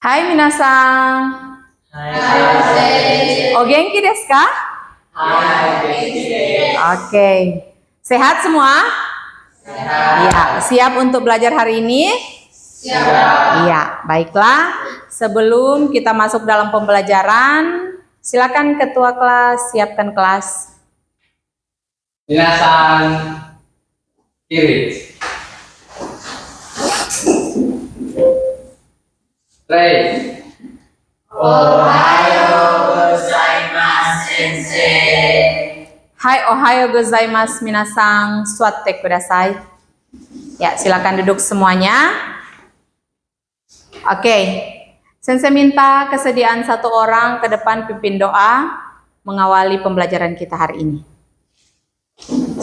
Hai minasan. O genki desu ka? Oke. Sehat semua? Iya, siap untuk belajar hari ini? Iya, baiklah. Sebelum kita masuk dalam pembelajaran, silakan ketua kelas siapkan kelas. Minasan kiri. Rei. Ohayo gozaimasu, sensei. Hai, ohayo gozaimasu minasan, suatte kudasai. Ya, silakan duduk semuanya. Oke. Sensei minta kesediaan satu orang ke depan pimpin doa mengawali pembelajaran kita hari ini.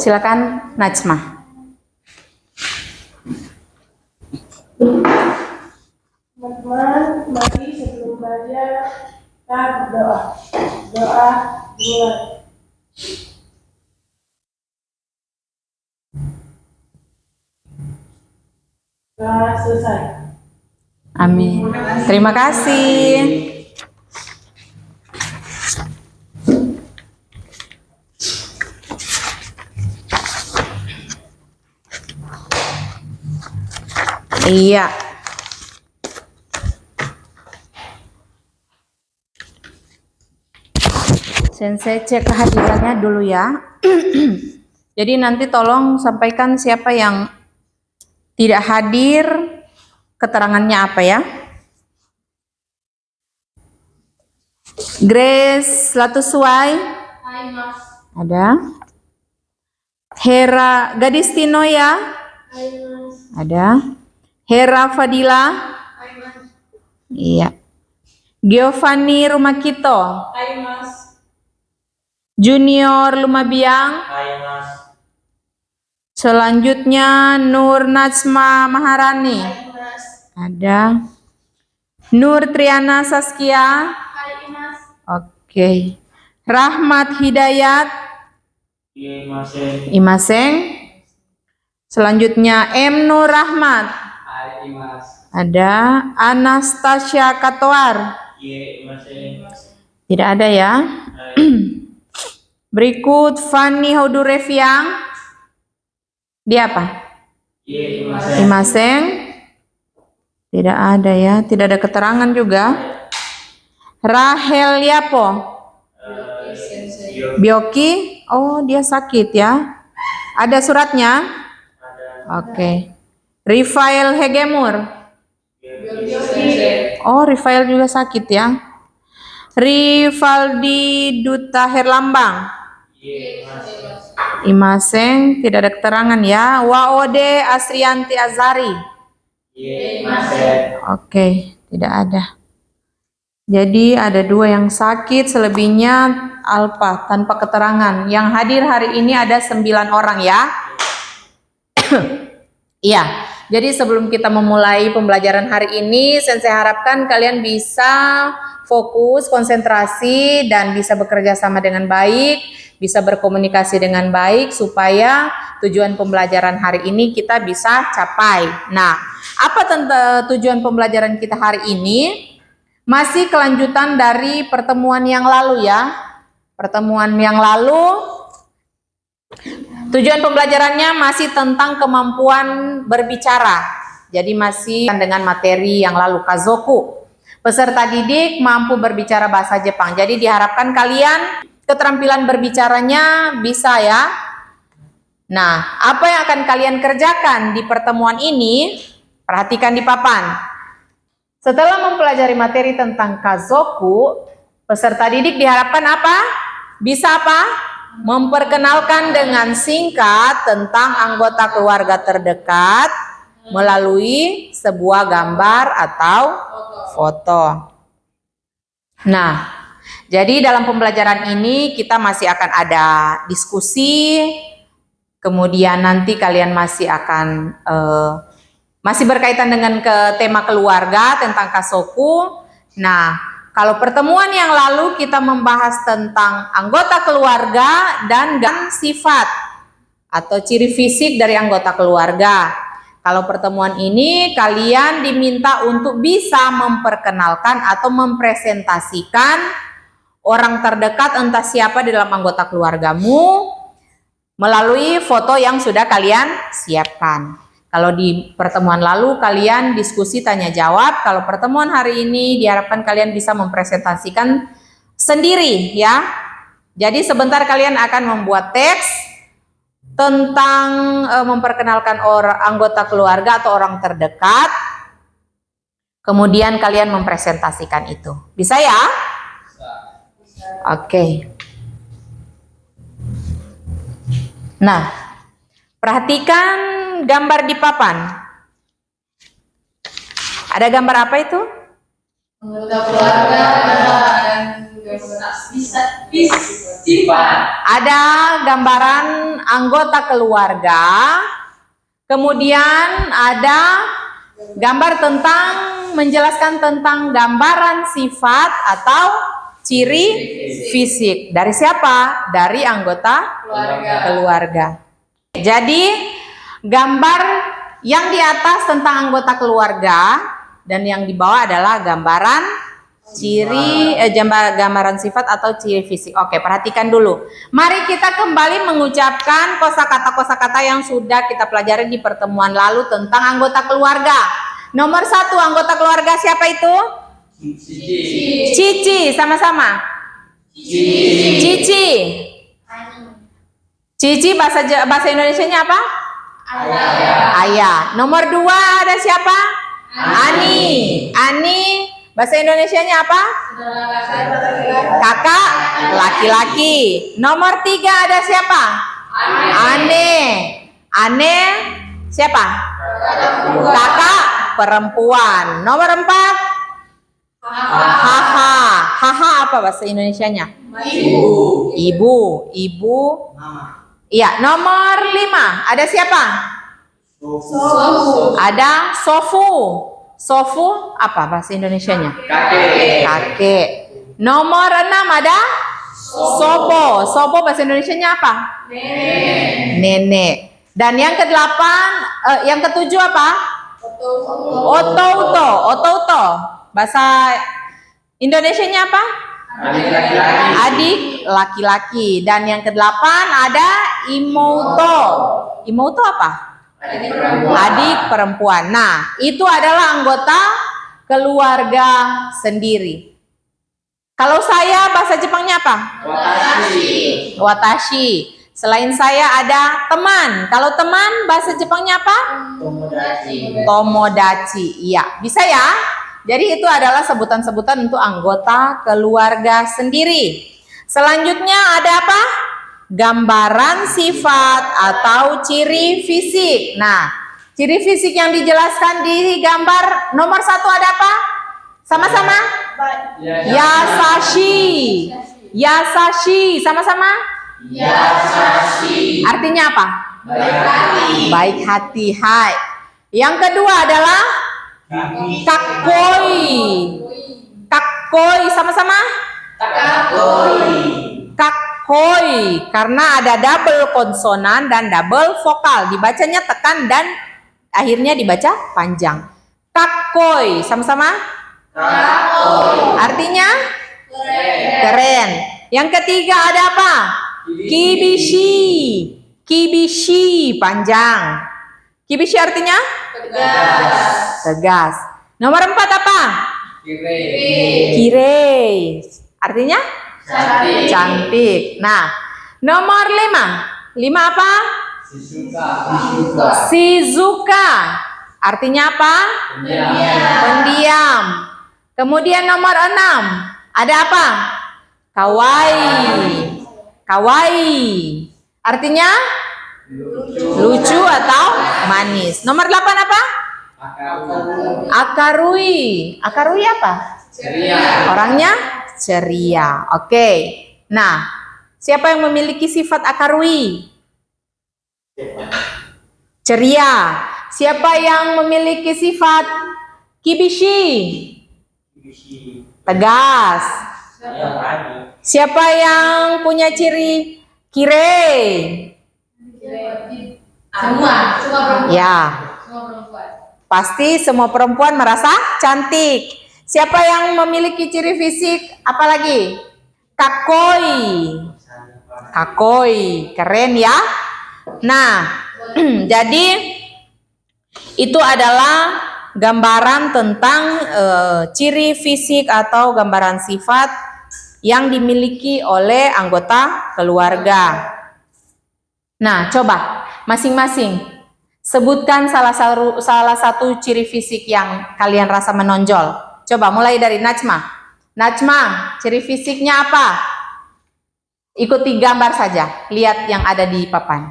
Silakan Najma. Teman-teman, mari sebelum belajar kita berdoa. Doa dimulai. Doa selesai. Amin. Terima kasih. Iya. Sensei cek kehadirannya dulu ya. Jadi nanti tolong sampaikan siapa yang tidak hadir, keterangannya apa ya. Grace Latuswai. Hai Mas. Ada. Hera Gadis Tinoya. Hai Mas. Ada. Hera Fadila. Hai Mas. Iya. Giovanni Rumakito. Hai Mas. Junior Lumabiang. Hai Mas. Selanjutnya Nur Najma Maharani. Hai Mas. Ada. Nur Triana Saskia. Hai Mas. Oke. Rahmat Hidayat. Imaseng. Selanjutnya M Nur Rahmat. Hai Mas. Ada. Anastasia Katoar. Tidak ada ya. Berikut Fanny Hodureviang. Dia apa? Imaseng. Tidak ada ya. Tidak ada keterangan juga. Rahel Yapo. Bioki. Oh, dia sakit ya. Ada suratnya? Oke. Rifael Hegemur. Oh, Rifael juga sakit ya. Rivaldi Duta Herlambang. Imaseng, tidak ada keterangan ya. Waode Asrianti Azari. Oke, tidak ada. Jadi ada dua yang sakit, selebihnya alpa tanpa keterangan. Yang hadir hari ini ada 9 orang ya. Iya. Jadi sebelum kita memulai pembelajaran hari ini, Sensei harapkan kalian bisa fokus, konsentrasi, dan bisa bekerja sama dengan baik, bisa berkomunikasi dengan baik, supaya tujuan pembelajaran hari ini kita bisa capai. Nah, apa tujuan pembelajaran kita hari ini? Masih kelanjutan dari pertemuan yang lalu ya. Pertemuan yang lalu, tujuan pembelajarannya masih tentang kemampuan berbicara. Jadi masih dengan materi yang lalu, Kazoku. Peserta didik mampu berbicara bahasa Jepang. Jadi diharapkan kalian keterampilan berbicaranya bisa ya. Nah, apa yang akan kalian kerjakan di pertemuan ini? Perhatikan di papan. Setelah mempelajari materi tentang Kazoku, peserta didik diharapkan apa? Bisa apa? Memperkenalkan dengan singkat tentang anggota keluarga terdekat melalui sebuah gambar atau foto. Nah, jadi dalam pembelajaran ini kita masih akan ada diskusi, kemudian nanti kalian masih akan masih berkaitan dengan tema keluarga tentang Kazoku. Nah, kalau pertemuan yang lalu kita membahas tentang anggota keluarga dan sifat atau ciri fisik dari anggota keluarga. Kalau pertemuan ini kalian diminta untuk bisa memperkenalkan atau mempresentasikan orang terdekat entah siapa di dalam anggota keluargamu melalui foto yang sudah kalian siapkan. Kalau di pertemuan lalu kalian diskusi tanya jawab, kalau pertemuan hari ini diharapkan kalian bisa mempresentasikan sendiri ya. Jadi sebentar kalian akan membuat teks tentang memperkenalkan orang anggota keluarga atau orang terdekat. Kemudian kalian mempresentasikan itu. Bisa ya? Oke. Nah, perhatikan gambar di papan. Ada gambar apa itu? Anggota keluarga dan sifat. Ada gambaran anggota keluarga, kemudian ada gambar tentang menjelaskan tentang gambaran sifat atau ciri fisik. Dari siapa? Dari anggota keluarga. Jadi gambar yang di atas tentang anggota keluarga dan yang di bawah adalah gambaran gambaran sifat atau ciri fisik. Oke, perhatikan dulu. Mari kita kembali mengucapkan kosakata-kosakata yang sudah kita pelajari di pertemuan lalu tentang anggota keluarga. Nomor 1 anggota keluarga siapa itu? Cici, sama-sama. Cici. Cici bahasa Indonesianya apa? Ayah. Nomor 2 ada siapa? Ani. Bahasa Indonesianya apa? Kakak laki-laki. Nomor 3 ada siapa? Ane siapa? Kakak perempuan. Nomor 4 haha apa bahasa Indonesianya? Ibu. Iya. Nomor 5 ada siapa? Ada Sofu apa bahasa Indonesianya? Kakek. Nomor 6 ada Sopo bahasa Indonesianya apa? Nenek. Dan yang ke-8 yang ke-7 apa? Otouto. Bahasa Indonesianya apa? Adik laki-laki. Dan yang ke-8 ada Imouto apa? Adik perempuan. Nah, itu adalah anggota keluarga sendiri. Kalau saya bahasa Jepangnya apa? Watashi. Selain saya ada teman. Kalau teman bahasa Jepangnya apa? Tomodachi. Iya, bisa ya? Jadi itu adalah sebutan-sebutan untuk anggota keluarga sendiri. Selanjutnya ada apa? Gambaran sifat atau ciri fisik. Nah, ciri fisik yang dijelaskan di gambar nomor 1 ada apa? Sama-sama? Yasashi. Sama-sama? Yasashi. Artinya apa? Baik hati. Hai. Yang kedua adalah Kakoi. Sama-sama? Kakoi, karena ada double konsonan dan double vokal, dibacanya tekan dan akhirnya dibaca panjang. Kakoi, sama-sama? Artinya keren. Yang ketiga ada apa? Kibishi, panjang. Kibishi artinya tegas. Nomor 4 apa? Kirei, artinya cantik. Nah, nomor 5 apa? Shizuka. Artinya apa? Pendiam. Kemudian nomor 6 ada apa? Kawaii. Artinya lucu atau manis. Nomor 8 apa? Akarui apa? Orangnya ceria. Oke. Nah, siapa yang memiliki sifat akarui? Ceria. Siapa yang memiliki sifat kibishi? Tegas. Siapa yang punya ciri kirei? Semua perempuan. Ya. Pasti semua perempuan merasa cantik. Siapa yang memiliki ciri fisik apalagi? Kakoi. Kakoi, keren ya. Nah, jadi itu adalah gambaran tentang ciri fisik atau gambaran sifat yang dimiliki oleh anggota keluarga. Nah, coba masing-masing sebutkan salah satu ciri fisik yang kalian rasa menonjol. Coba mulai dari Najma. Najma, ciri fisiknya apa? Ikuti gambar saja, lihat yang ada di papan.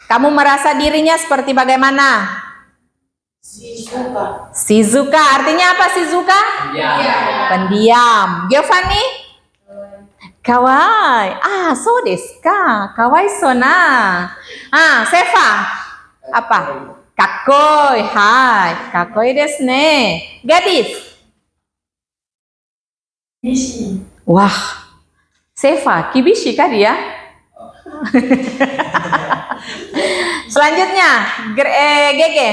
Kamu merasa dirinya seperti bagaimana? Shizuka, artinya apa Shizuka? Pendiam. Giovanni? Kawaii. So desu ka. Kawaii sona. Seva. Apa? Kakoi. Hai. Kakoi desu ne. Gadis. Wah. Seva, kibishi kah dia? Selanjutnya, Gege.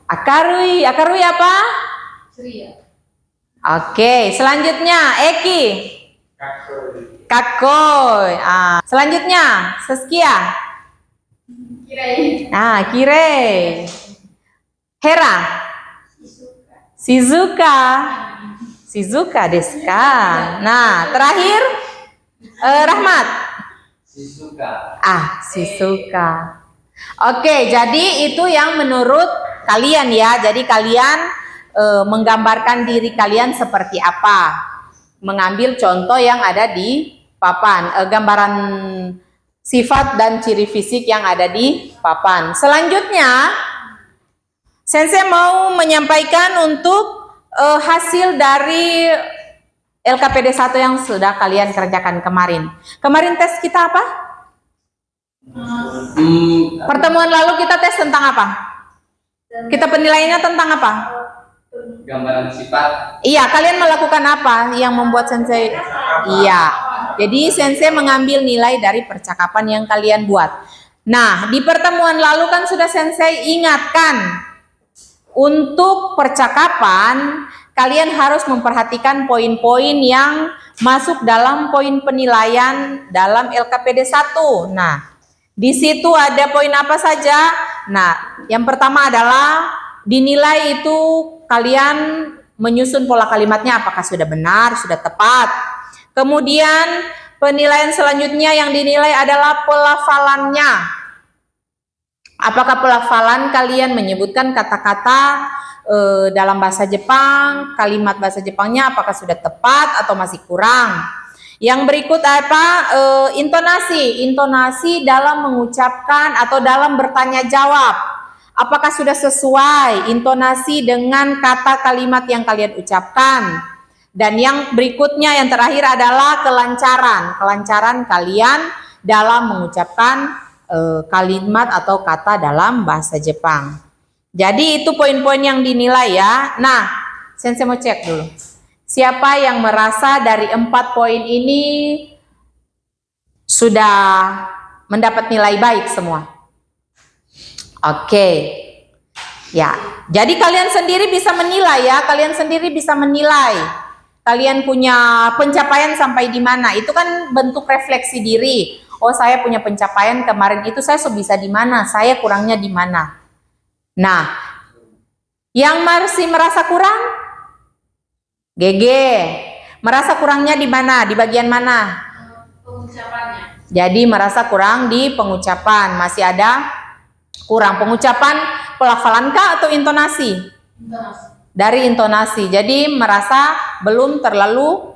Akarui. Akarui apa? Ceria. Oke, selanjutnya Eki. Kakoi. Selanjutnya Saskia. Kirei. Kirei. Hera. Shizuka. Shizuka desu ka. Nah, terakhir Rahmat. Shizuka. Shizuka. Oke, jadi itu yang menurut kalian ya. Jadi kalian menggambarkan diri kalian seperti apa. Mengambil contoh yang ada di papan. Gambaran sifat dan ciri fisik yang ada di papan. Selanjutnya, Sensei mau menyampaikan untuk hasil dari LKPD 1 yang sudah kalian kerjakan kemarin. Kemarin tes kita apa? Pertemuan lalu kita tes tentang apa? Kita penilaiannya tentang apa? Gambaran sifat. Iya, kalian melakukan apa yang membuat Sensei? Iya. Jadi Sensei mengambil nilai dari percakapan yang kalian buat. Nah, di pertemuan lalu kan sudah Sensei ingatkan. Untuk percakapan, kalian harus memperhatikan poin-poin yang masuk dalam poin penilaian dalam LKPD 1. Nah, di situ ada poin apa saja? Nah, yang pertama adalah dinilai itu kalian menyusun pola kalimatnya apakah sudah benar, sudah tepat. Kemudian penilaian selanjutnya yang dinilai adalah pelafalannya. Apakah pelafalan kalian menyebutkan kata-kata dalam bahasa Jepang, kalimat bahasa Jepangnya apakah sudah tepat atau masih kurang. Yang berikut apa? Intonasi. Intonasi dalam mengucapkan atau dalam bertanya jawab. Apakah sudah sesuai intonasi dengan kata kalimat yang kalian ucapkan. Dan yang berikutnya yang terakhir adalah kelancaran. Kelancaran kalian dalam mengucapkan kalimat atau kata dalam bahasa Jepang. Jadi itu poin-poin yang dinilai ya. Nah, Sensei mau cek dulu. Siapa yang merasa dari 4 poin ini sudah mendapat nilai baik semua? Oke. Ya, jadi kalian sendiri bisa menilai ya. Kalian sendiri bisa menilai. Kalian punya pencapaian sampai di mana? Itu kan bentuk refleksi diri. Oh, saya punya pencapaian kemarin itu saya bisa di mana? Saya kurangnya di mana? Nah, yang masih merasa kurang? GG. Merasa kurangnya di mana? Di bagian mana? Pengucapannya. Jadi merasa kurang di pengucapan. Masih ada kurang pengucapan, pelafalan kah atau intonasi? Intonasi. Dari intonasi. Jadi merasa belum terlalu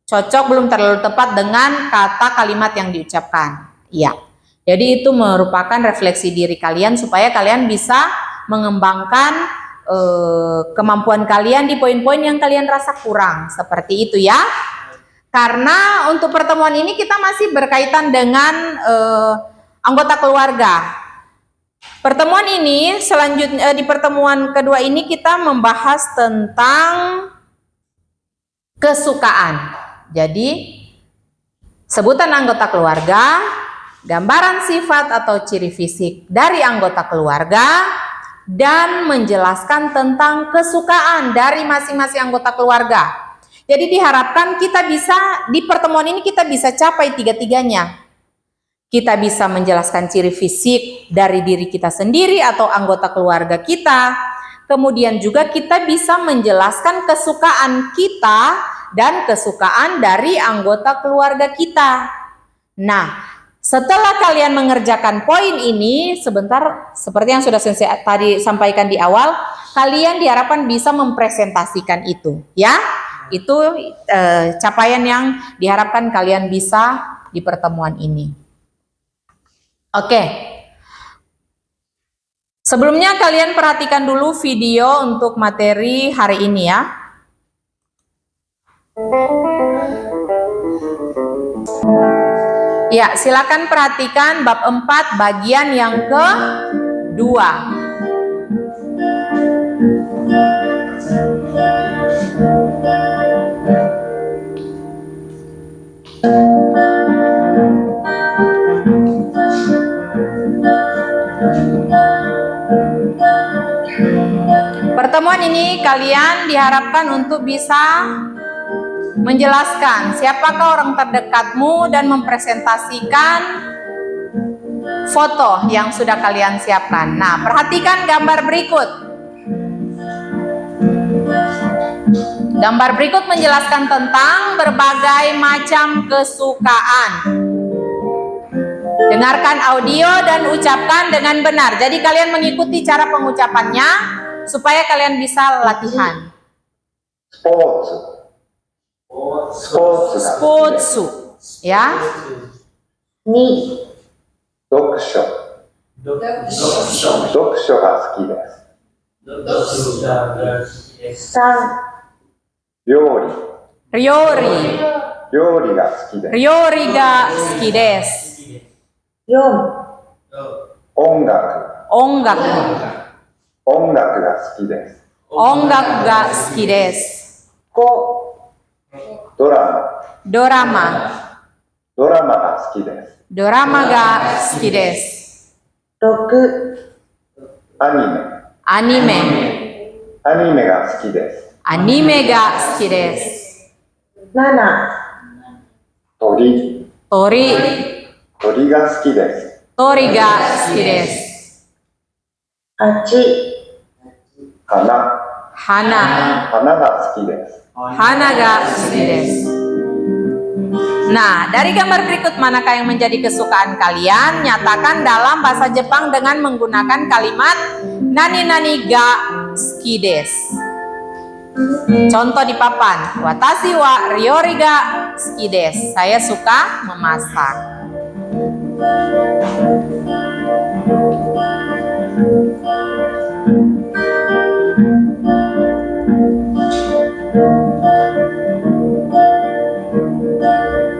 cocok, belum terlalu tepat dengan kata kalimat yang diucapkan. Iya. Jadi itu merupakan refleksi diri kalian supaya kalian bisa mengembangkan kemampuan kalian di poin-poin yang kalian rasa kurang. Seperti itu ya. Karena untuk pertemuan ini kita masih berkaitan dengan anggota keluarga. Pertemuan ini selanjutnya di pertemuan kedua ini kita membahas tentang kesukaan. Jadi, sebutan anggota keluarga, gambaran sifat atau ciri fisik dari anggota keluarga, dan menjelaskan tentang kesukaan dari masing-masing anggota keluarga. Jadi diharapkan kita bisa, di pertemuan ini kita bisa capai tiga-tiganya. Kita bisa menjelaskan ciri fisik dari diri kita sendiri atau anggota keluarga kita. Kemudian juga kita bisa menjelaskan kesukaan kita dan kesukaan dari anggota keluarga kita. Nah, setelah kalian mengerjakan poin ini, sebentar, seperti yang sudah saya tadi sampaikan di awal, kalian diharapkan bisa mempresentasikan itu, ya. Itu capaian yang diharapkan kalian bisa di pertemuan ini. Oke. Sebelumnya kalian perhatikan dulu video untuk materi hari ini ya. Ya, silakan perhatikan bab 4 bagian yang kedua. Pertemuan ini kalian diharapkan untuk bisa menjelaskan siapakah orang terdekatmu dan mempresentasikan foto yang sudah kalian siapkan. Nah, perhatikan gambar berikut. Gambar berikut menjelaskan tentang berbagai macam kesukaan. Dengarkan audio dan ucapkan dengan benar. Jadi kalian mengikuti cara pengucapannya supaya kalian bisa latihan. Spotsu, ya. Ni, 読書が好きです。san, 料理 Ryori. 料理が好きです。 Ryori ga suki desu. yon, 音楽 Ongaku. 音楽が好きです。 Ongaku ga suki desu. ko, ドラ Dorama. ドラマが好きです。 Dorama ga suki desu. 6、アニメ Anime. アニメが好きです。 Anime ga suki desu. 7、鳥 Tori. 鳥が好きです。 Tori ga suki desu. 8、花 Hana. 花が好きです。 Hana ga suki desu. Nah, dari gambar berikut manakah yang menjadi kesukaan kalian? Nyatakan dalam bahasa Jepang dengan menggunakan kalimat nani nani ga suki desu. Contoh di papan. Watashi wa ryori ga suki desu. Saya suka memasak.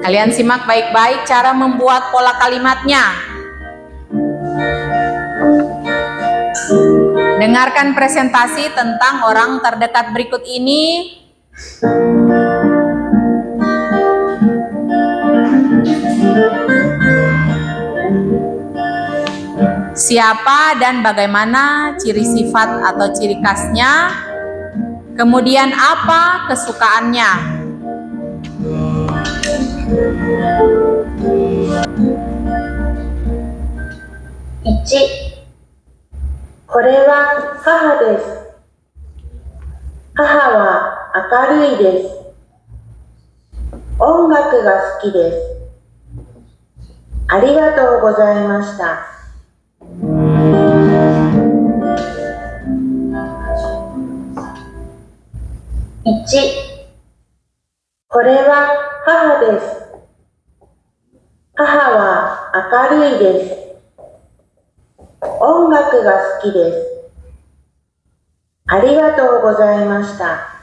Kalian simak baik-baik cara membuat pola kalimatnya. Dengarkan presentasi tentang orang terdekat berikut ini. Siapa dan bagaimana ciri sifat atau ciri khasnya? Kemudian apa kesukaannya? 1、これは母です。母は明るいです。音楽が好きです。ありがとうございました。1、これは母です。母は明るいです。音楽が好きです。ありがとうございました。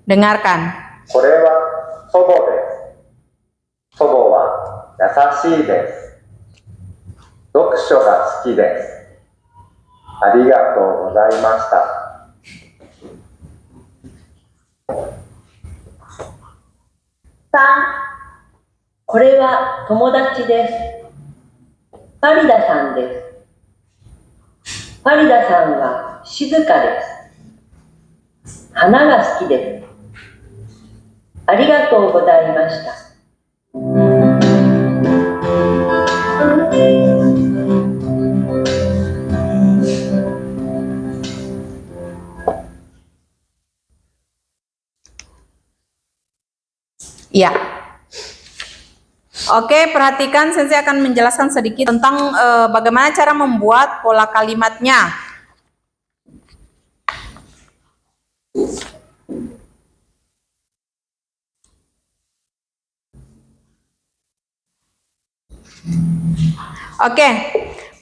Dengarkan. これは祖母です。祖母は優しいです。読書が好きです。ありがとうございました。3、これは友達です。ファリダさんです。ファリダさんは静かです。花が好きです。ありがとうございました。Ya. Oke, perhatikan Sensei akan menjelaskan sedikit tentang bagaimana cara membuat pola kalimatnya. Oke,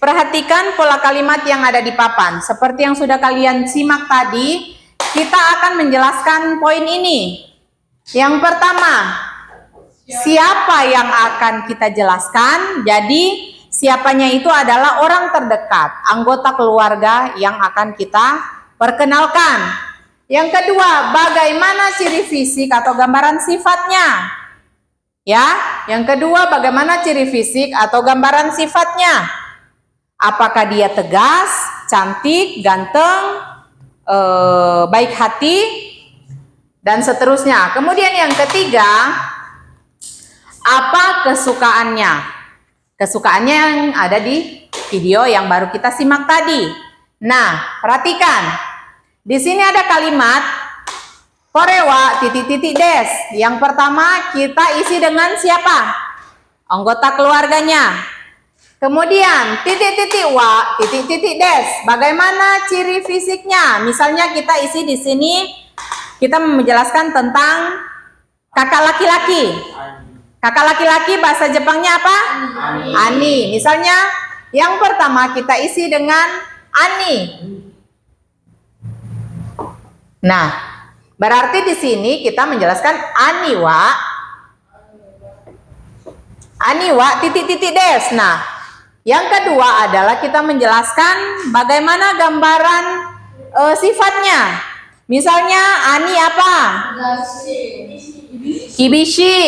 perhatikan pola kalimat yang ada di papan. Seperti yang sudah kalian simak tadi, kita akan menjelaskan poin ini. Yang pertama, siapa yang akan kita jelaskan? Jadi, siapanya itu adalah orang terdekat, anggota keluarga yang akan kita perkenalkan. Yang kedua, bagaimana ciri fisik atau gambaran sifatnya? Ya, yang kedua, bagaimana ciri fisik atau gambaran sifatnya? Apakah dia tegas, cantik, ganteng, baik hati, dan seterusnya. Kemudian yang ketiga, apa kesukaannya? Kesukaannya yang ada di video yang baru kita simak tadi. Nah, perhatikan. Di sini ada kalimat korewa titik-titik des. Yang pertama kita isi dengan siapa? Anggota keluarganya. Kemudian titik-titik wa titik-titik des. Bagaimana ciri fisiknya? Misalnya kita isi di sini, kita menjelaskan tentang kakak laki-laki. Kakak laki-laki bahasa Jepangnya apa? Ani. Misalnya yang pertama kita isi dengan ani. Nah, berarti di sini kita menjelaskan aniwa titik-titik des. Nah, yang kedua adalah kita menjelaskan bagaimana gambaran sifatnya. Misalnya ani apa? Kibishi.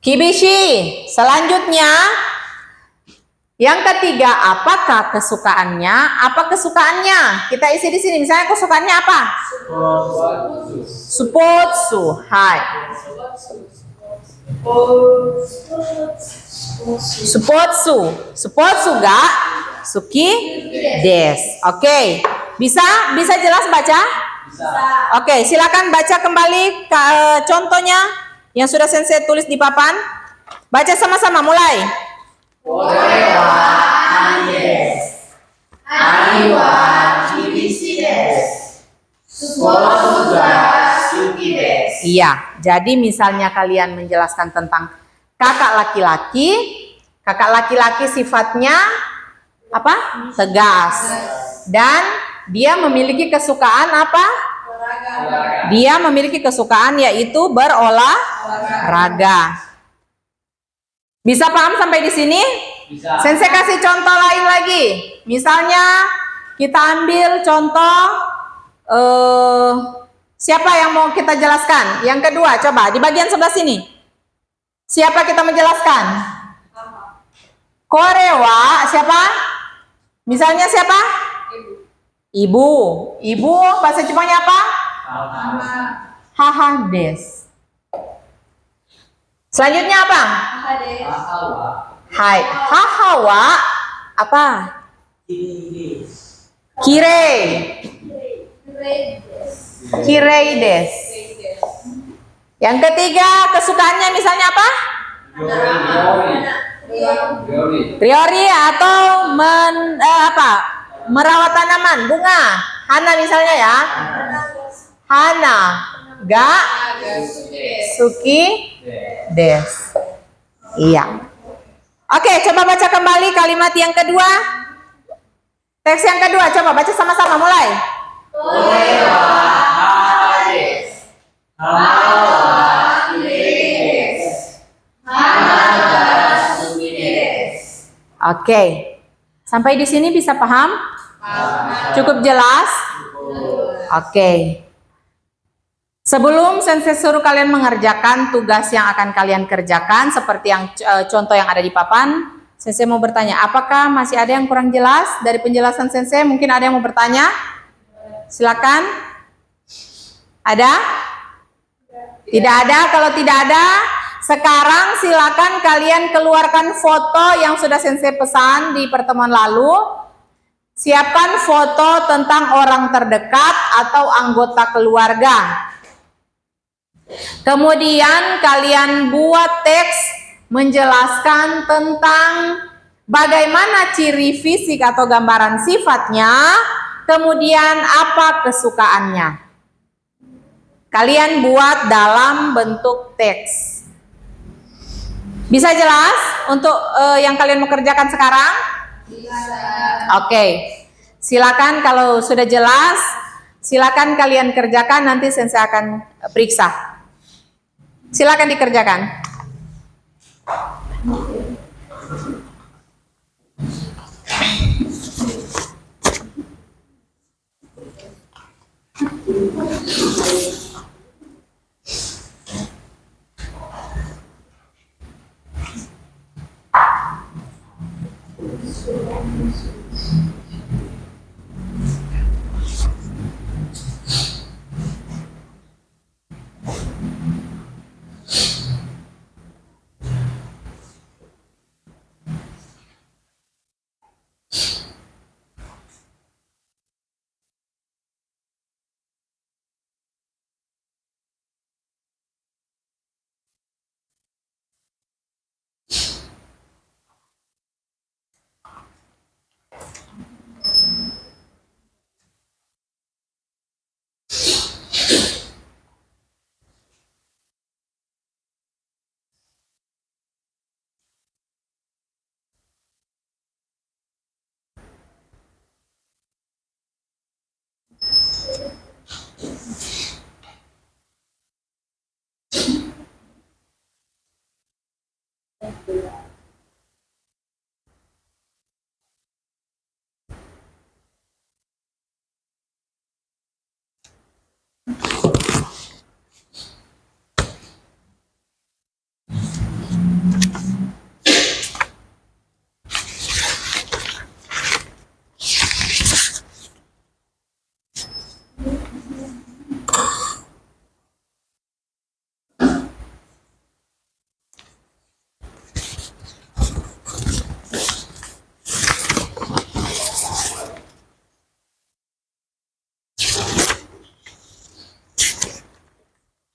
Kibishi. Selanjutnya, yang ketiga, apakah kesukaannya? Apa kesukaannya? Kita isi di sini. Misalnya kesukaannya apa? Supotsu. Hai. Supotsu. Supotsu ga suki des. Oke. Bisa jelas baca? Bisa. Oke, silakan baca kembali contohnya yang sudah Sensei tulis di papan. Baca sama-sama, mulai. Korewa ani desu. Ani wa kibishi desu. Supotsu ga suki desu. Iya, jadi misalnya kalian menjelaskan tentang kakak laki-laki. Kakak laki-laki sifatnya apa? Tegas. Dan dia memiliki kesukaan apa? Dia memiliki kesukaan yaitu berolahraga. Bisa paham sampai di sini? Bisa. Sensei kasih contoh lain lagi. Misalnya kita ambil contoh siapa yang mau kita jelaskan? Yang kedua, coba di bagian sebelah sini. Siapa kita menjelaskan? Korewa siapa? Misalnya siapa? Ibu. Ibu bahasa Jepangnya apa? Haha des. Selanjutnya apa? Hai. Hahawa apa? Kirei. Kirei des. Yang ketiga, kesukaannya misalnya apa? Priori atau merawat tanaman, bunga. Hana misalnya ya. Hana ga suki des. Iya. Oke, coba baca kembali kalimat yang kedua. Teks yang kedua, coba baca sama-sama mulai. Oke. Sampai di sini bisa paham? Cukup jelas? Oke. Sebelum sensei suruh kalian mengerjakan tugas yang akan kalian kerjakan seperti yang contoh yang ada di papan, sensei mau bertanya, apakah masih ada yang kurang jelas dari penjelasan sensei? Mungkin ada yang mau bertanya? Silakan. Ada? Tidak ada. Kalau tidak ada, sekarang silakan kalian keluarkan foto yang sudah sensei pesan di pertemuan lalu. Siapkan foto tentang orang terdekat atau anggota keluarga. Kemudian kalian buat teks menjelaskan tentang bagaimana ciri fisik atau gambaran sifatnya, kemudian apa kesukaannya. Kalian buat dalam bentuk teks. Bisa jelas untuk yang kalian mau kerjakan sekarang? Bisa. Oke. Silakan kalau sudah jelas, silakan kalian kerjakan, nanti sensei akan periksa. Silakan dikerjakan.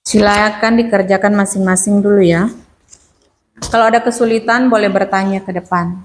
Silakan dikerjakan masing-masing dulu ya. Kalau ada kesulitan boleh bertanya ke depan.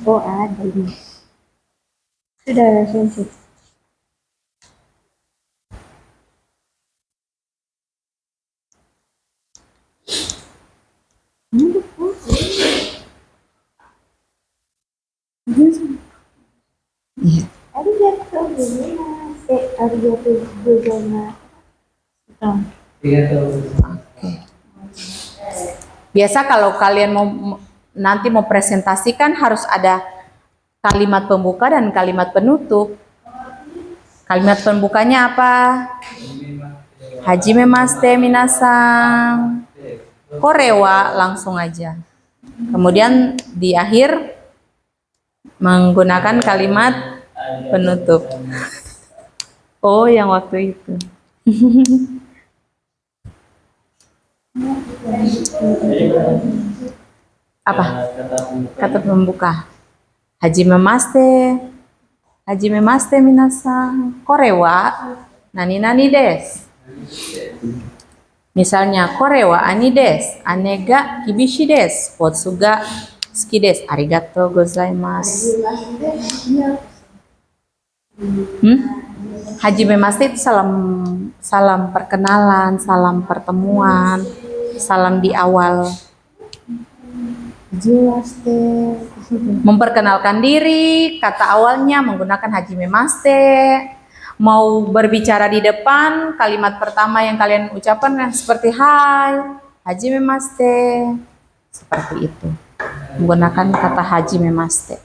Oh, ada ini. Sudah sensei. Iya. Biasa kalau kalian nanti mau presentasikan harus ada kalimat pembuka dan kalimat penutup. Kalimat pembukanya apa? Hajime maste minasan. Korewa langsung aja. Kemudian di akhir menggunakan kalimat penutup. Oh, yang waktu itu. Apa? Kata pembuka. Hajime maste minasan. Korewa nani nani desu. Misalnya korewa ani desu. Ane ga kibishi desu. Potsu ga suki desu. Arigatou gozaimasu. Hajime maste itu salam perkenalan, salam pertemuan, salam di awal. Memperkenalkan diri, kata awalnya menggunakan hajime maste. Mau berbicara di depan, kalimat pertama yang kalian ucapkan seperti hai, hajime maste. Seperti itu. Menggunakan kata hajime maste.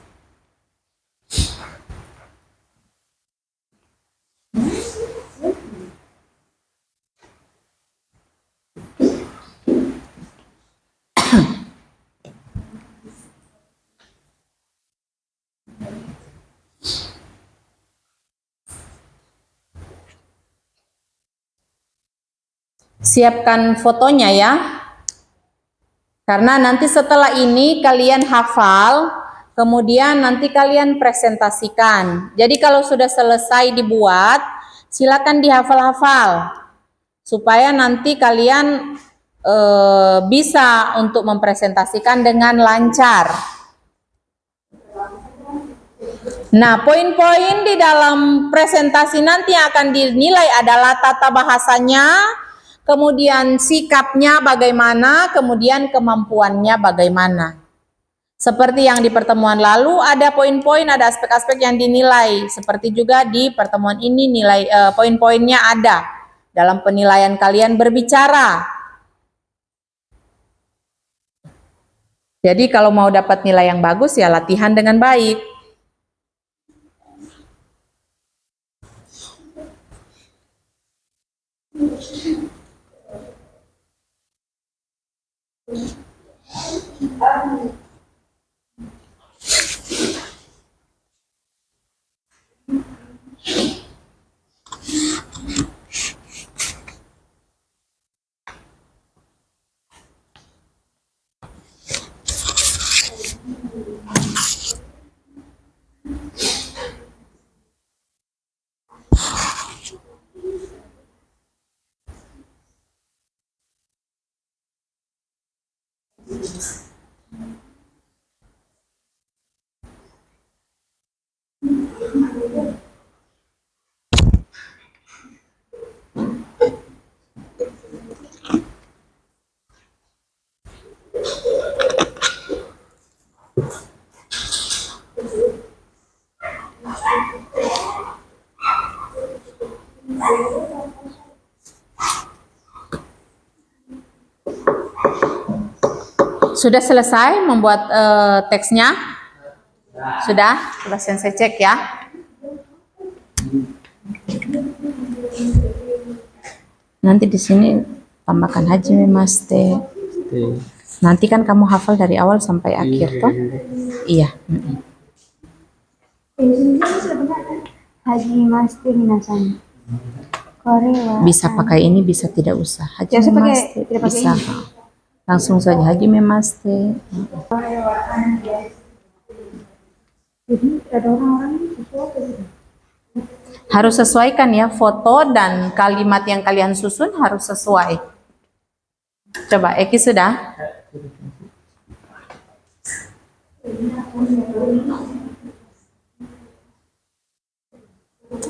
Siapkan fotonya ya. Karena nanti setelah ini kalian hafal, kemudian nanti kalian presentasikan. Jadi kalau sudah selesai dibuat, silakan dihafal-hafal. Supaya nanti kalian bisa untuk mempresentasikan dengan lancar. Nah, poin-poin di dalam presentasi nanti yang akan dinilai adalah tata bahasanya, kemudian sikapnya bagaimana, kemudian kemampuannya bagaimana. Seperti yang di pertemuan lalu, ada poin-poin, ada aspek-aspek yang dinilai. Seperti juga di pertemuan ini nilai poin-poinnya ada dalam penilaian kalian berbicara. Jadi kalau mau dapat nilai yang bagus ya latihan dengan baik. Sudah selesai membuat teksnya? Sudah? Coba saya cek ya. Nanti di sini tambahkan hajime maste. Nanti kan kamu hafal dari awal sampai akhir toh? Iya. Hajime maste minasan. Korewa. Bisa pakai ini, bisa tidak usah. Hajime maste bisa. Langsung saja hajime maste. Jadi ada orang-orang sesuatu gitu. Harus sesuaikan ya, foto dan kalimat yang kalian susun harus sesuai. Coba Eki sudah?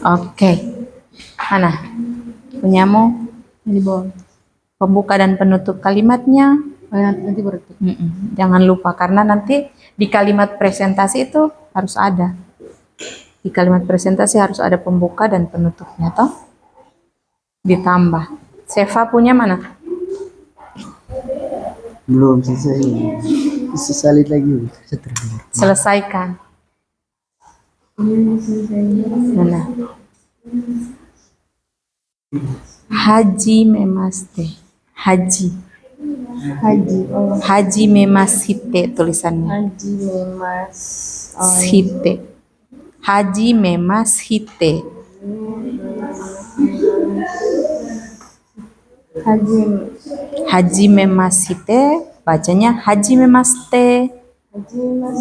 Oke. Mana? Punyamu? Ini bawah. Pembuka dan penutup kalimatnya. Nanti berarti. Jangan lupa karena nanti di kalimat presentasi itu harus ada. Di kalimat presentasi harus ada pembuka dan penutupnya toh. Ditambah. Seva punya mana? Belum selesai. Sesalit lagi. Selesaikan. Mana? Hajime maste. Haji. Haji. Oh, Hajime masite tulisannya. haji memas. Oh, Hite. Hajime masite. haji. Hajime masite bacanya hajime maste. Haji mas.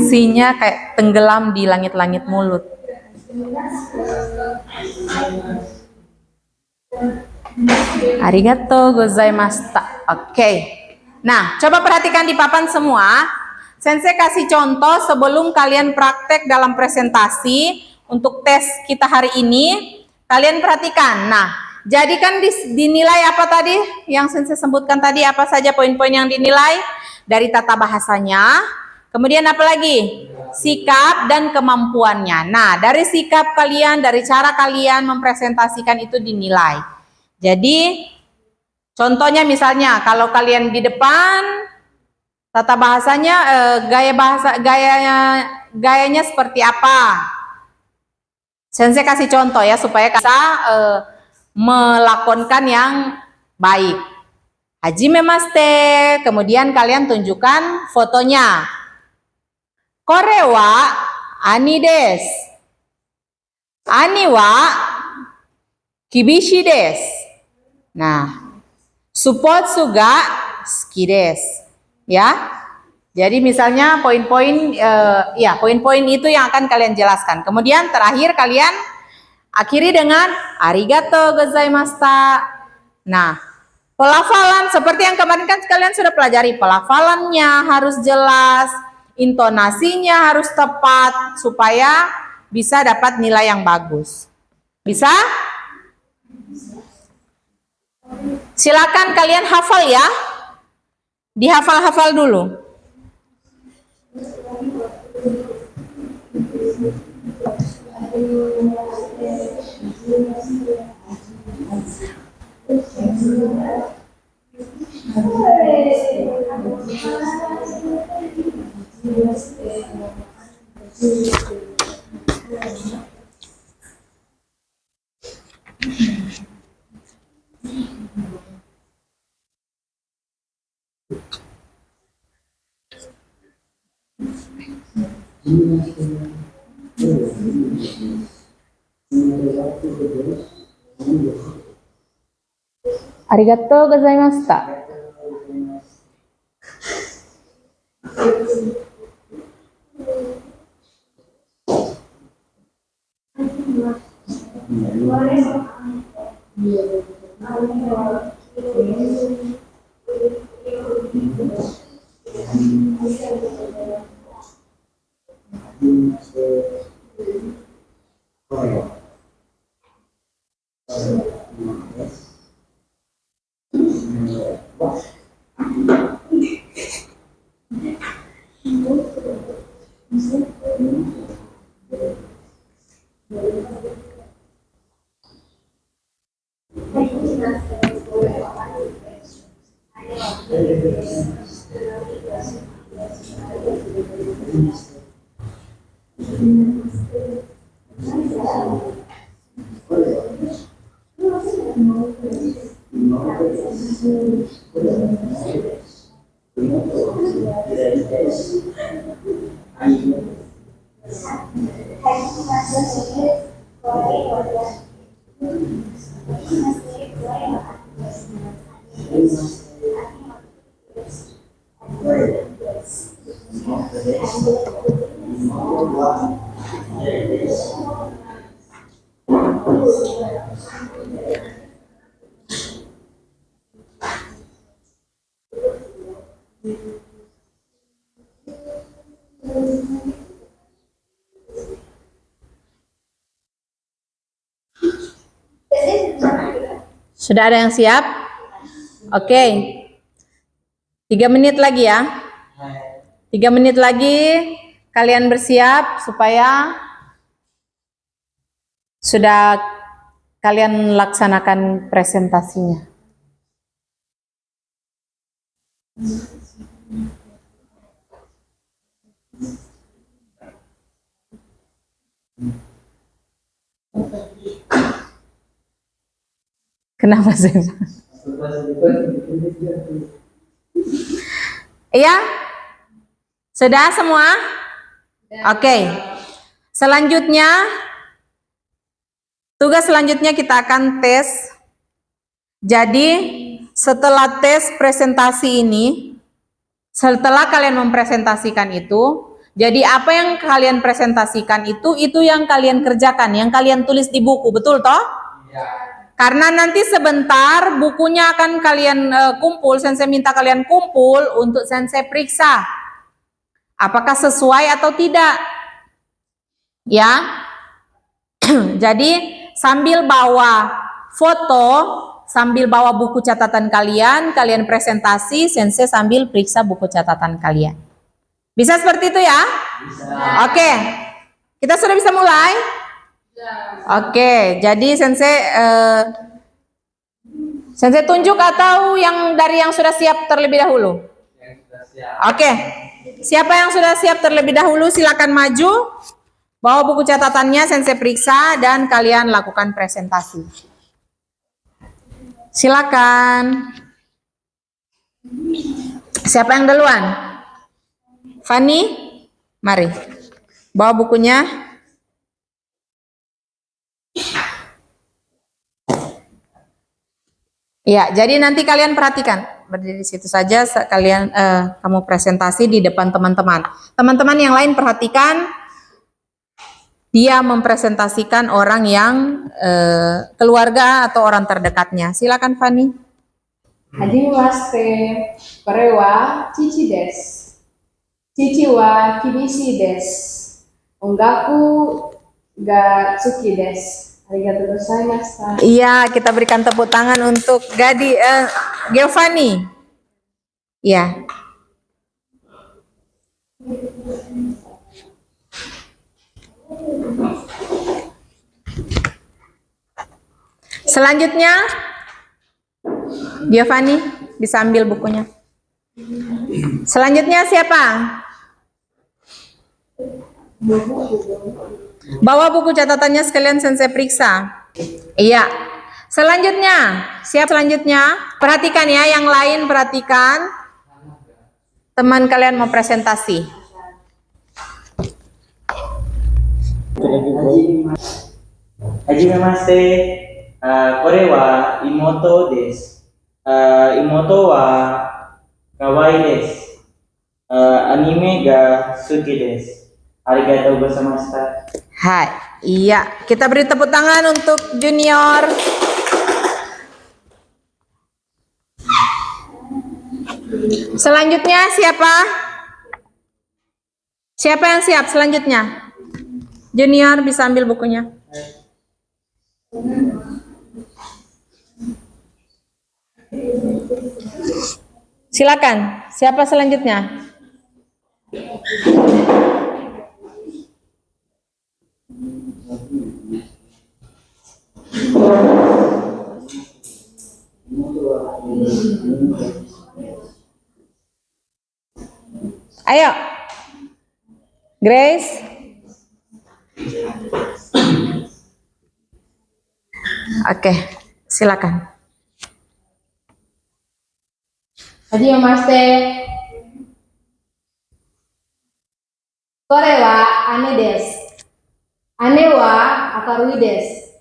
Sinya kayak tenggelam di langit-langit mulut. Arigato gozaimashita. Oke. Nah, coba perhatikan di papan semua. Sensei kasih contoh sebelum kalian praktek dalam presentasi untuk tes kita hari ini. Kalian perhatikan. Nah, jadikan dinilai apa tadi yang Sensei sebutkan tadi, apa saja poin-poin yang dinilai dari tata bahasanya. Kemudian apa lagi? Sikap dan kemampuannya. Nah, dari sikap kalian, dari cara kalian mempresentasikan itu dinilai. Jadi, contohnya misalnya kalau kalian di depan, tata bahasanya, gayanya seperti apa? Sensei kasih contoh ya supaya bisa melakonkan yang baik. Hajime maste, kemudian kalian tunjukkan fotonya. Kore wa ani desu. Ani wa kibishi desu. Nah, suppotsu ga suki desu. Ya. Jadi misalnya poin-poin poin-poin itu yang akan kalian jelaskan. Kemudian terakhir kalian akhiri dengan arigato gozaimashita. Nah, pelafalan seperti yang kemarin kan kalian sudah pelajari, pelafalannya harus jelas, intonasinya harus tepat supaya bisa dapat nilai yang bagus. Bisa? Silakan kalian hafal ya. Dihafal-hafal dulu. Arigato gozaimashita. Sudah ada yang siap? Oke. 3 menit lagi ya. 3 menit lagi kalian bersiap supaya sudah kalian laksanakan presentasinya. Kenapa sih? Iya? Sudah semua? Oke. Selanjutnya, tugas selanjutnya kita akan tes. Jadi, setelah tes presentasi ini, setelah kalian mempresentasikan itu, jadi apa yang kalian presentasikan itu yang kalian kerjakan, yang kalian tulis di buku, betul toh? Karena nanti sebentar bukunya akan kalian kumpul, sensei minta kalian kumpul untuk sensei periksa. Apakah sesuai atau tidak? Ya. Jadi sambil bawa foto, sambil bawa buku catatan kalian, kalian presentasi, sensei sambil periksa buku catatan kalian. Bisa seperti itu ya? Bisa. Oke. Kita sudah bisa mulai? Oke, jadi sensei tunjuk atau yang dari yang sudah siap terlebih dahulu? Oke. Siapa yang sudah siap terlebih dahulu silakan maju. Bawa buku catatannya, sensei periksa dan kalian lakukan presentasi. Silakan. Siapa yang duluan? Fanny, mari. Bawa bukunya. Ya, jadi nanti kalian perhatikan. Berdiri di situ saja, kalian kamu presentasi di depan teman-teman. Teman-teman yang lain perhatikan, dia mempresentasikan orang yang keluarga atau orang terdekatnya. Silakan Fanny. Hajimemashite. Kore wa Chichi desu. Chichi wa kibishi desu. Ongaku ga tsuki desu. Arigatou gozaimashita. Iya, kita berikan tepuk tangan untuk Giovanni. Iya. Selanjutnya, Giovanni bisa ambil bukunya. Selanjutnya siapa? Bawa buku catatannya sekalian sensei periksa. Iya. Selanjutnya, siapa selanjutnya? Perhatikan ya, yang lain perhatikan. Teman kalian mau presentasi. Hajimemashite. Kore wa imoto desu. Imoto wa kawai desu. Anime ga suki desu. Arigatou gozaimashita. Hai, iya. Kita beri tepuk tangan untuk junior. Selanjutnya siapa? Siapa yang siap selanjutnya? Junior bisa ambil bukunya. Silakan. Siapa selanjutnya? Ayo, Grace. Oke, silakan. Hajimemashite. Kore wa ane desu. Ane wa akarui desu.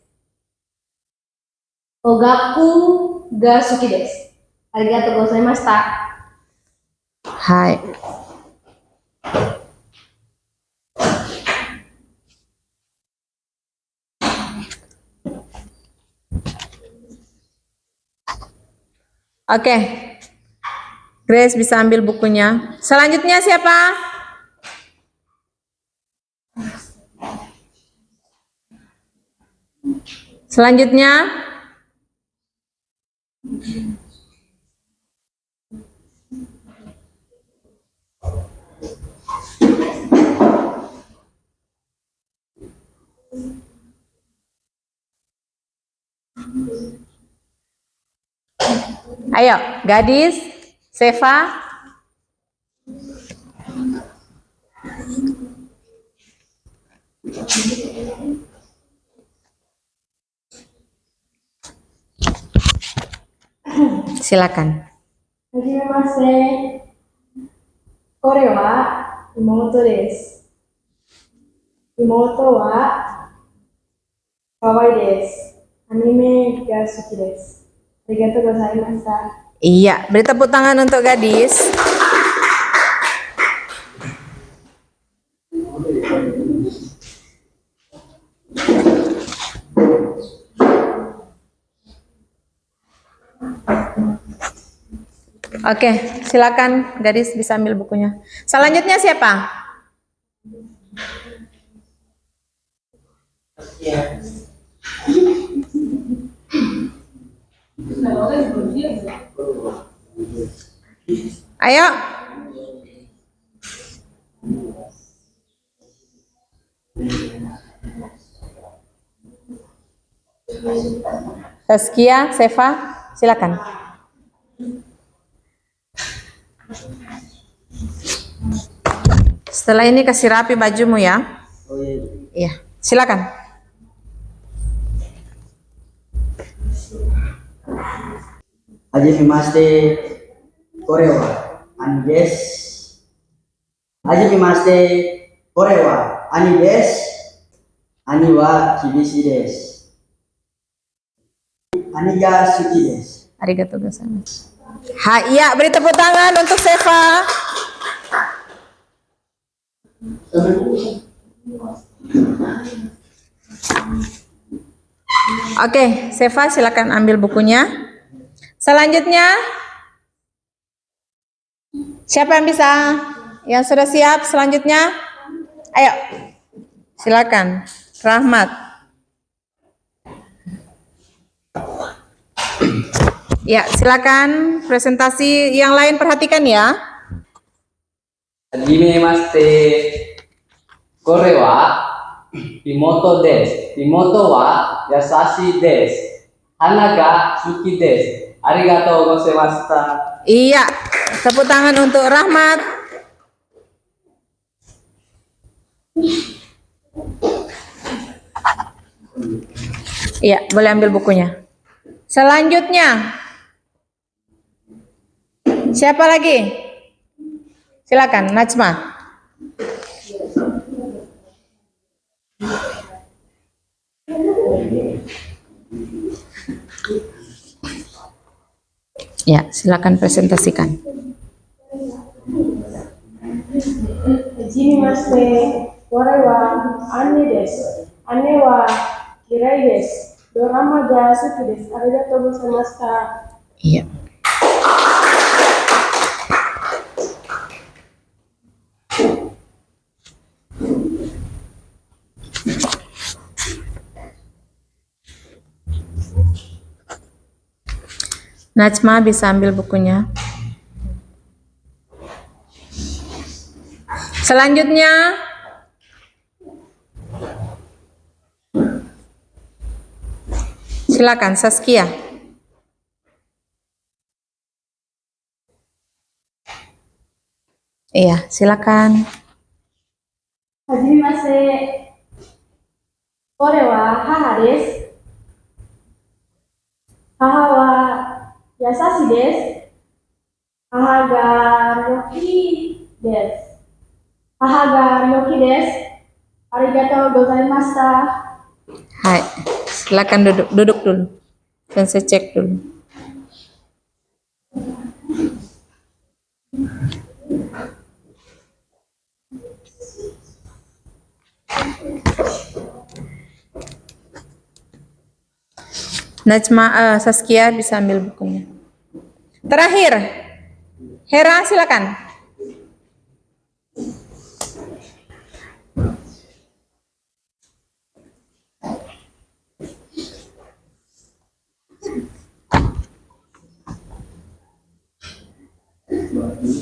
Ogaku ga suki desu. Arigatou gozaimashita. Hai. Oke. Grace bisa ambil bukunya. Selanjutnya siapa? Selanjutnya ayo, gadis, Seva. Silakan. Hajimemashite. Kore wa imoto desu. Imoto wa kawaii desu. Anime ga suki desu. Arigatou gozaimashita. Iya, beri tepuk tangan untuk gadis. Oke, silakan gadis bisa ambil bukunya. Selanjutnya siapa? Ayo. Saskia, Seva, silakan. Setelah ini kasih rapi bajumu ya. Oh iya. Iya, silakan. Hajimemashite. Kore wa ani desu. Hajimemashite. Kore wa ani desu. Ani wa kibishi desu. Ani ga suki desu. Arigatou gozaimasu. Iya, beri tepuk tangan untuk Seva. Oke, Seva silakan ambil bukunya. Selanjutnya, siapa yang bisa? Yang sudah siap selanjutnya? Ayo, silakan. Rahmat. Ya, silakan presentasi yang lain perhatikan ya. Hajimemashite. Kore wa imoto desu. Imoto wa yasashi desu. Hana ga suki desu. Arigatou gozaimashita. Iya, tepuk tangan untuk Rahmat. Iya, boleh ambil bukunya. Selanjutnya, siapa lagi? Silakan, Najma. Ya, silakan presentasikan. Hajimemashite. Kore wa Anne desu. Anne wa kirai desu. Dorama ga suki desu. Arigatou gozaimashita. Iya. Najma bisa ambil bukunya. Selanjutnya, silakan Saskia. Iya, silakan. Hajimemashite. Kore wa haha desu. Haha wa yasashi desu. Haha ga ryoki desu. Haha ga ryoki desu. Arigatou gozaimashita. Hai, silakan duduk dulu. Dan saya cek dulu. Najma, Saskia bisa ambil bukunya. Terakhir, Hera silakan.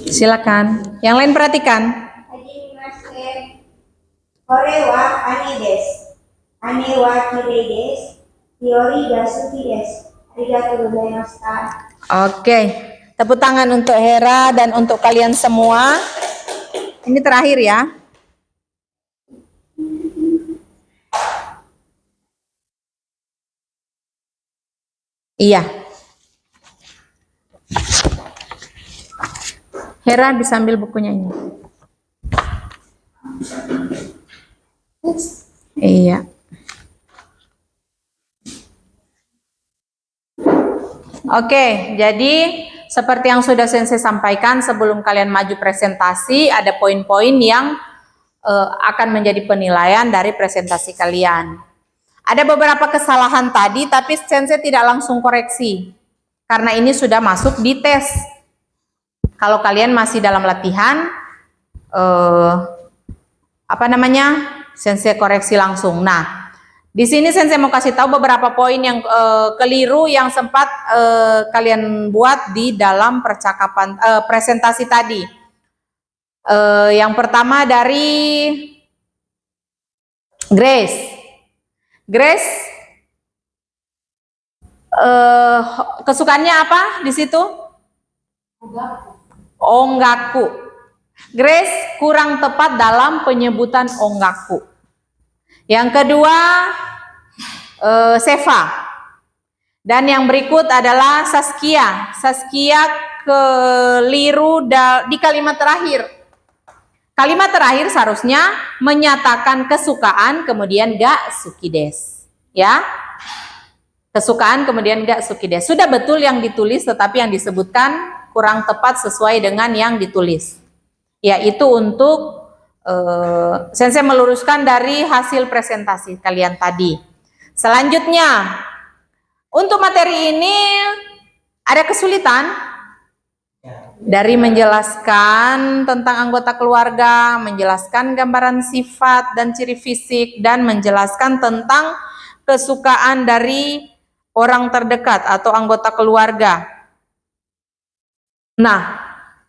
Silakan. Yang lain perhatikan. Hajimemashite. Kore wa Anne desu. Anne wa kirei desu. Hiyori ga suki desu. Arigatou gozaimashita. Oke, tepuk tangan untuk Hera dan untuk kalian semua. Ini terakhir ya. Iya. Hera bisa ambil bukunya ini. Iya. Oke, jadi seperti yang sudah Sensei sampaikan sebelum kalian maju presentasi, ada poin-poin yang akan menjadi penilaian dari presentasi kalian. Ada beberapa kesalahan tadi, tapi Sensei tidak langsung koreksi. Karena ini sudah masuk di tes. Kalau kalian masih dalam latihan, Sensei koreksi langsung. Nah, di sini Sensei mau kasih tahu beberapa poin yang keliru yang sempat kalian buat di dalam percakapan presentasi tadi. Yang pertama dari Grace. Grace, kesukaannya apa di situ? Ongaku. Grace kurang tepat dalam penyebutan ongaku. Yang kedua, Seva. Dan yang berikut adalah Saskia. Saskia keliru di kalimat terakhir. Kalimat terakhir seharusnya menyatakan kesukaan kemudian gak suki des. Ya. Kesukaan kemudian gak suki des. Sudah betul yang ditulis tetapi yang disebutkan kurang tepat sesuai dengan yang ditulis. Yaitu untuk Sensei meluruskan dari hasil presentasi kalian tadi. Selanjutnya, untuk materi ini ada kesulitan dari menjelaskan tentang anggota keluarga, menjelaskan gambaran sifat dan ciri fisik, dan menjelaskan tentang kesukaan dari orang terdekat atau anggota keluarga. Nah,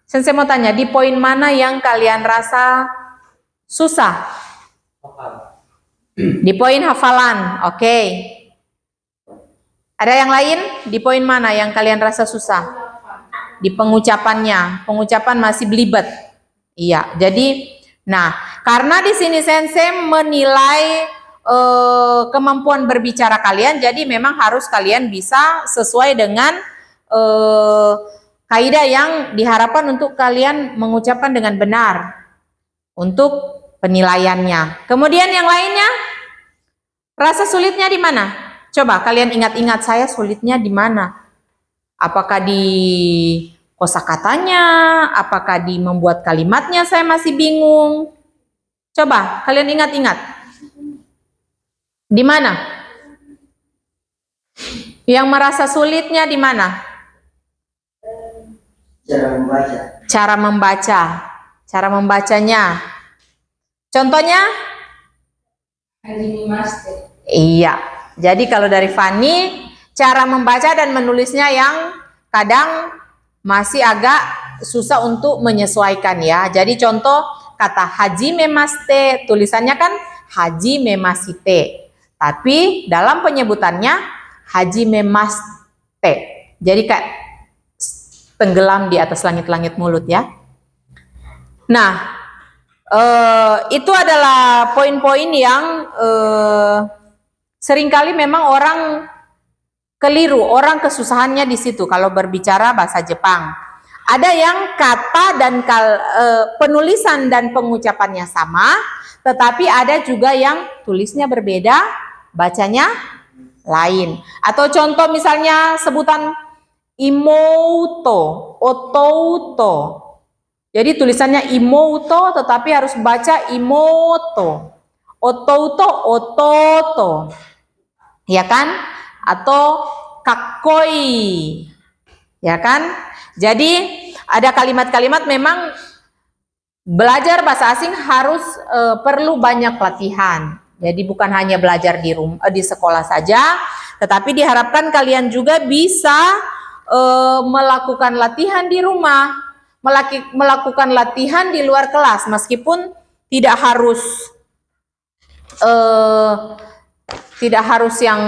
Sensei mau tanya, di poin mana yang kalian rasa susah? Di poin hafalan, oke. Ada yang lain? Di poin mana yang kalian rasa susah? Di pengucapannya, pengucapan masih belibet. Iya, jadi, nah, karena di sini Sensei menilai kemampuan berbicara kalian, jadi memang harus kalian bisa sesuai dengan kaidah yang diharapkan untuk kalian mengucapkan dengan benar untuk penilaiannya. Kemudian yang lainnya, rasa sulitnya di mana? Coba kalian ingat-ingat, saya sulitnya di mana? Apakah di kosakatanya? Apakah di membuat kalimatnya saya masih bingung? Coba kalian ingat-ingat. Di mana? Yang merasa sulitnya di mana? Cara membaca. Cara membaca. Cara membacanya. Contohnya? Iya. Jadi kalau dari Fanny, cara membaca dan menulisnya yang kadang masih agak susah untuk menyesuaikan ya. Jadi contoh kata haji memaste, tulisannya kan haji memasite. Tapi dalam penyebutannya haji memaste. Jadi kayak tenggelam di atas langit-langit mulut ya. Nah, itu adalah poin-poin yang seringkali memang orang keliru, orang kesusahannya di situ kalau berbicara bahasa Jepang. Ada yang kata dan penulisan dan pengucapannya sama, tetapi ada juga yang tulisnya berbeda, bacanya lain. Atau contoh misalnya sebutan imouto, otouto. Jadi tulisannya imouto tetapi harus baca imoto. Otouto, ototo. Ya kan? Atau kakoi, ya kan? Jadi ada kalimat-kalimat memang belajar bahasa asing harus perlu banyak latihan. Jadi bukan hanya belajar di sekolah saja, tetapi diharapkan kalian juga bisa melakukan latihan di rumah, melakukan latihan di luar kelas, meskipun tidak harus yang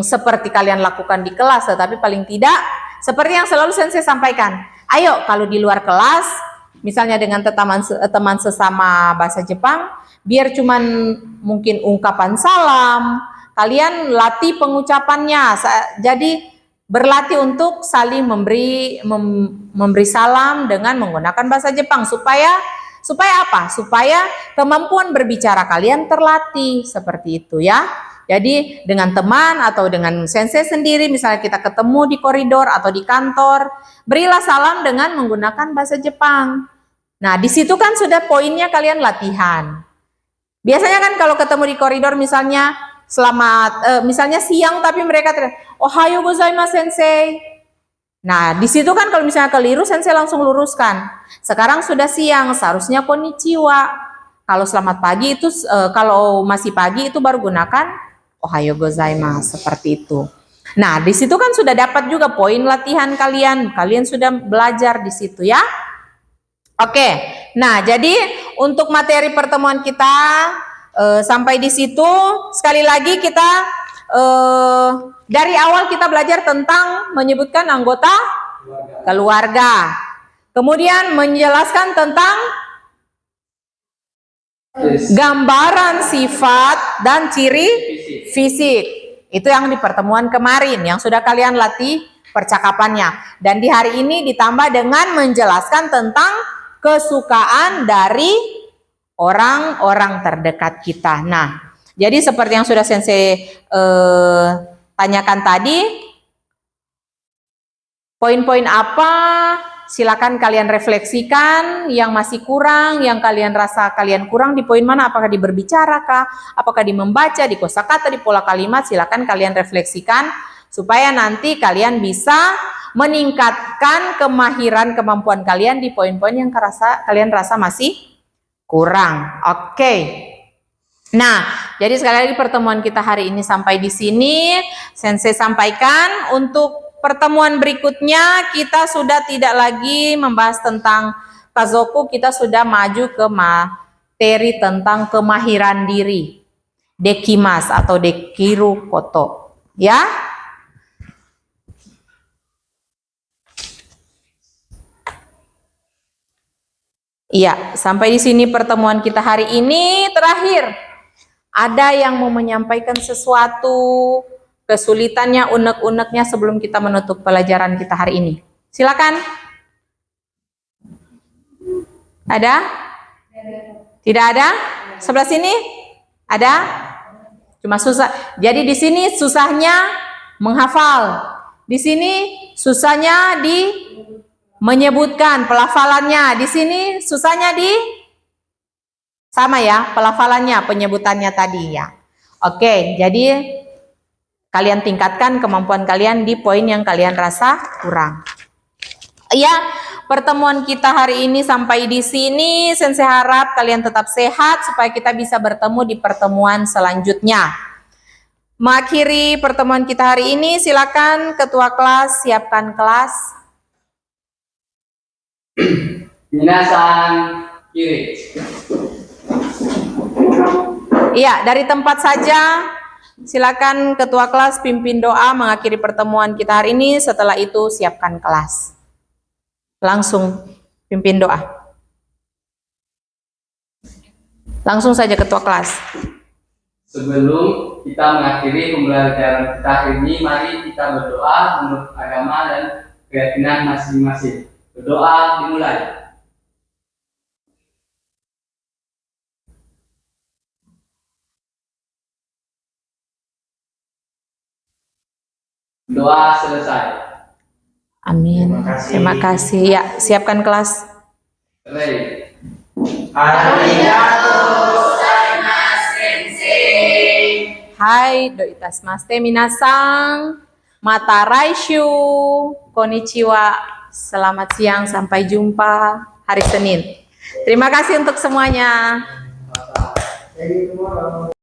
seperti kalian lakukan di kelas, tetapi paling tidak seperti yang selalu Sensei sampaikan. Ayo kalau di luar kelas, misalnya dengan teman sesama bahasa Jepang, biar cuman mungkin ungkapan salam, kalian latih pengucapannya. Jadi berlatih untuk saling memberi salam dengan menggunakan bahasa Jepang supaya apa? Supaya kemampuan berbicara kalian terlatih seperti itu ya. Jadi dengan teman atau dengan sensei sendiri, misalnya kita ketemu di koridor atau di kantor, berilah salam dengan menggunakan bahasa Jepang. Nah, di situ kan sudah poinnya kalian latihan. Biasanya kan kalau ketemu di koridor misalnya selamat, misalnya siang tapi mereka Ohayo gozaimasu sensei. Nah, di situ kan kalau misalnya keliru sensei langsung luruskan. Sekarang sudah siang, seharusnya konnichiwa. Kalau selamat pagi itu kalau masih pagi itu baru gunakan ohayo gozaimasu seperti itu. Nah, di situ kan sudah dapat juga poin latihan kalian. Kalian sudah belajar di situ ya. Oke. Nah, jadi untuk materi pertemuan kita sampai di situ. Sekali lagi kita dari awal kita belajar tentang menyebutkan anggota keluarga. Kemudian menjelaskan tentang gambaran sifat dan ciri fisik. Itu yang di pertemuan kemarin yang sudah kalian latih percakapannya. Dan di hari ini ditambah dengan menjelaskan tentang kesukaan dari orang-orang terdekat kita. Nah, jadi seperti yang sudah sensei tanyakan tadi, poin-poin apa silakan kalian refleksikan yang masih kurang, yang kalian rasa kalian kurang di poin mana, apakah di berbicara kah, apakah di membaca, di kosakata, di pola kalimat, silakan kalian refleksikan supaya nanti kalian bisa meningkatkan kemahiran kemampuan kalian di poin-poin yang kalian rasa masih kurang. Oke. Nah, jadi sekali lagi pertemuan kita hari ini sampai di sini. Sensei sampaikan untuk pertemuan berikutnya kita sudah tidak lagi membahas tentang Kazoku, kita sudah maju ke materi tentang kemahiran diri. Dekimas atau dekiru koto. Ya? Iya, sampai di sini pertemuan kita hari ini. Terakhir, ada yang mau menyampaikan sesuatu, kesulitannya, unek-uneknya sebelum kita menutup pelajaran kita hari ini? Silakan. Ada? Tidak ada? Sebelah sini? Ada? Cuma susah. Jadi di sini susahnya menghafal. Di sini susahnya di menyebutkan pelafalannya. Di sini susahnya di sama ya, pelafalannya, penyebutannya tadi ya. Oke, jadi kalian tingkatkan kemampuan kalian di poin yang kalian rasa kurang. Ya, pertemuan kita hari ini sampai di sini. Sensei harap kalian tetap sehat supaya kita bisa bertemu di pertemuan selanjutnya. Mengakhiri pertemuan kita hari ini, silakan ketua kelas siapkan kelas. Minasan kiri. Iya, dari tempat saja. Silakan ketua kelas pimpin doa mengakhiri pertemuan kita hari ini. Setelah itu siapkan kelas. Langsung pimpin doa. Langsung saja ketua kelas. Sebelum kita mengakhiri pembelajaran kita hari ini, mari kita berdoa menurut agama dan keyakinan masing-masing. Berdoa dimulai. Doa selesai. Amin. Terima kasih. Ya, siapkan kelas. Ready. Hai, doitasmaste minasan. Mata raishu. Konnichiwa. Selamat siang, sampai jumpa hari Senin. Terima kasih untuk semuanya.